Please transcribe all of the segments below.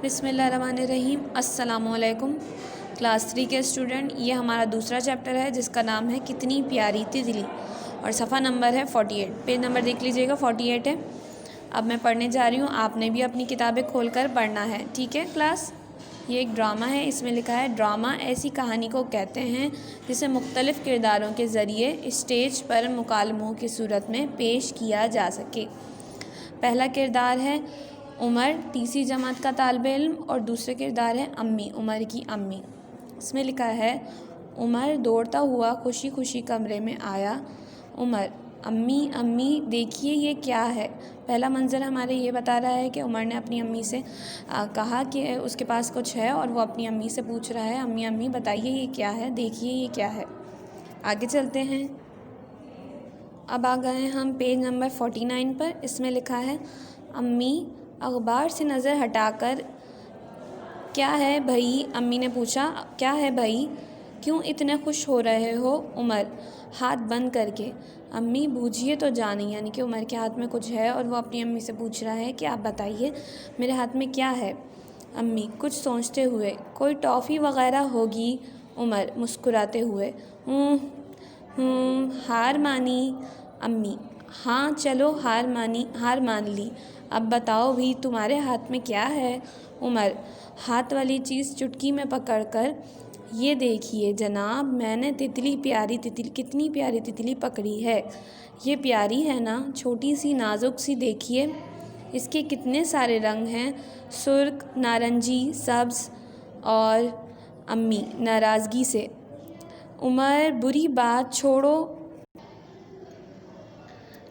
بسم اللہ الرحمن الرحیم۔ السلام علیکم کلاس 3 کے اسٹوڈنٹ، یہ ہمارا دوسرا چیپٹر ہے جس کا نام ہے کتنی پیاری تتلی، اور صفحہ نمبر ہے 48۔ پیج نمبر دیکھ لیجئے گا، 48 ہے۔ اب میں پڑھنے جا رہی ہوں، آپ نے بھی اپنی کتابیں کھول کر پڑھنا ہے، ٹھیک ہے کلاس؟ یہ ایک ڈرامہ ہے، اس میں لکھا ہے ڈرامہ ایسی کہانی کو کہتے ہیں جسے مختلف کرداروں کے ذریعے اسٹیج پر مکالموں کی صورت میں پیش کیا جا سکے۔ پہلا کردار ہے عمر، تیسری جماعت کا طالب علم، اور دوسرے کردار ہے امی، عمر کی امی۔ اس میں لکھا ہے عمر دوڑتا ہوا خوشی خوشی کمرے میں آیا۔ عمر: امی امی دیکھیے یہ کیا ہے؟ پہلا منظر ہمارے یہ بتا رہا ہے کہ عمر نے اپنی امی سے کہا کہ اس کے پاس کچھ ہے، اور وہ اپنی امی سے پوچھ رہا ہے امی امی بتائیے یہ کیا ہے، دیکھیے یہ کیا ہے۔ آگے چلتے ہیں، اب آ گئے ہم پیج نمبر 49 پر۔ اس میں لکھا ہے امی اخبار سے نظر ہٹا کر کیا ہے بھائی؟ امی نے پوچھا کیا ہے بھائی، کیوں اتنے خوش ہو رہے ہو؟ عمر ہاتھ بند کر کے: امی بوجھیے تو جانیں، یعنی کہ عمر کے ہاتھ میں کچھ ہے اور وہ اپنی امی سے پوچھ رہا ہے کہ آپ بتائیے میرے ہاتھ میں کیا ہے۔ امی کچھ سوچتے ہوئے: کوئی ٹافی وغیرہ ہوگی۔ عمر مسکراتے ہوئے: ہار مانی؟ امی: ہاں چلو ہار مان لی، اب بتاؤ بھی تمہارے ہاتھ میں کیا ہے؟ عمر ہاتھ والی چیز چٹکی میں پکڑ کر: یہ دیکھیے جناب، میں نے کتنی پیاری تتلی پکڑی ہے۔ یہ پیاری ہے نا، چھوٹی سی نازک سی، دیکھیے اس کے کتنے سارے رنگ ہیں، سرخ، نارنجی، سبز۔ اور امی ناراضگی سے: عمر بری بات چھوڑو۔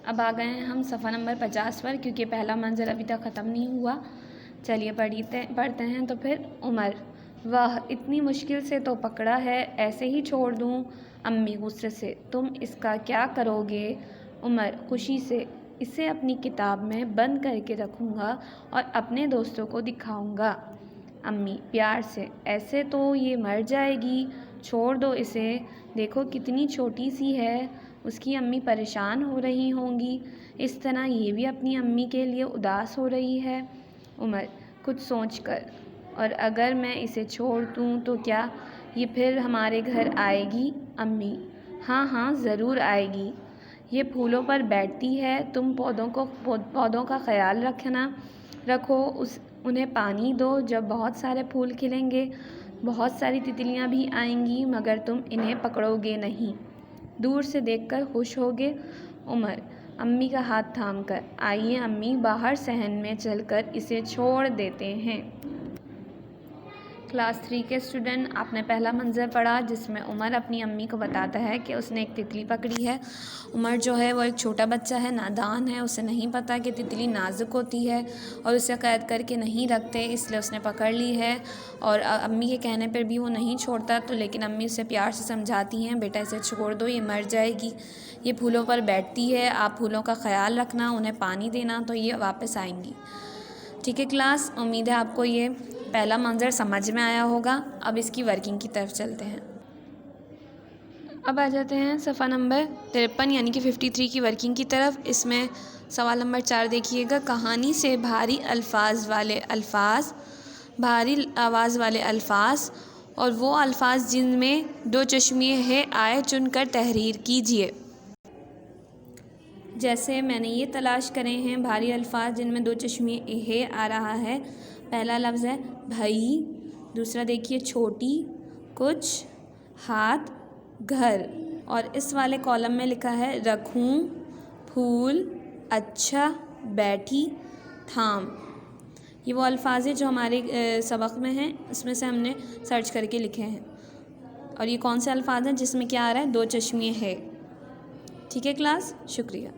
اب آ گئے ہیں ہم صفحہ نمبر 50 پر، کیونکہ پہلا منظر ابھی تک ختم نہیں ہوا۔ چلیے پڑھتے ہیں تو پھر۔ عمر: واہ اتنی مشکل سے تو پکڑا ہے، ایسے ہی چھوڑ دوں؟ امی غصے سے: تم اس کا کیا کرو گے؟ عمر خوشی سے: اسے اپنی کتاب میں بند کر کے رکھوں گا اور اپنے دوستوں کو دکھاؤں گا۔ امی پیار سے: ایسے تو یہ مر جائے گی، چھوڑ دو اسے، دیکھو کتنی چھوٹی سی ہے۔ اس کی امی پریشان ہو رہی ہوں گی، اس طرح یہ بھی اپنی امی کے لیے اداس ہو رہی ہے۔ عمر کچھ سوچ کر: اور اگر میں اسے چھوڑ دوں تو کیا یہ پھر ہمارے گھر آئے گی؟ امی: ہاں ضرور آئے گی، یہ پھولوں پر بیٹھتی ہے، تم پودوں کا خیال رکھو، انہیں پانی دو، جب بہت سارے پھول کھلیں گے بہت ساری تتلیاں بھی آئیں گی، مگر تم انہیں پکڑو گے نہیں، دور سے دیکھ کر خوش ہوگے۔ عمر امی کا ہاتھ تھام کر: آئیے امی، باہر صحن میں چل کر اسے چھوڑ دیتے ہیں۔ کلاس 3 کے اسٹوڈنٹ، آپ نے پہلا منظر پڑھا جس میں عمر اپنی امی کو بتاتا ہے کہ اس نے ایک تتلی پکڑی ہے۔ عمر جو ہے وہ ایک چھوٹا بچہ ہے، نادان ہے، اسے نہیں پتہ کہ تتلی نازک ہوتی ہے اور اسے قید کر کے نہیں رکھتے، اس لیے اس نے پکڑ لی ہے، اور امی کے کہنے پر بھی وہ نہیں چھوڑتا، تو لیکن امی اسے پیار سے سمجھاتی ہیں بیٹا اسے چھوڑ دو، یہ مر جائے گی، یہ پھولوں پر بیٹھتی ہے، آپ پھولوں کا خیال رکھنا، انہیں پانی دینا، تو یہ واپس آئیں گی۔ ٹھیک ہے کلاس، امید ہے آپ کو یہ پہلا منظر سمجھ میں آیا ہوگا۔ اب اس کی ورکنگ کی طرف چلتے ہیں۔ اب آ جاتے ہیں صفحہ نمبر 53 یعنی کہ 53 کی ورکنگ کی طرف۔ اس میں سوال نمبر 4 دیکھیے گا، کہانی سے بھاری آواز والے الفاظ اور وہ الفاظ جن میں دو چشمے ہے آئے چن کر تحریر کیجیے۔ جیسے میں نے یہ تلاش کرے ہیں بھاری الفاظ جن میں دو چشمے ہے آ رہا ہے۔ پہلا لفظ ہے بھائی، دوسرا دیکھیے چھوٹی، کچھ، ہاتھ، گھر، اور اس والے کالم میں لکھا ہے رکھوں، پھول، اچھا، بیٹھی، تھام۔ یہ وہ الفاظ ہیں جو ہمارے سبق میں ہیں، اس میں سے ہم نے سرچ کر کے لکھے ہیں، اور یہ کون سے الفاظ ہیں جس میں کیا آ رہا ہے؟ دو چشمے ہے۔ ٹھیک ہے کلاس، شکریہ۔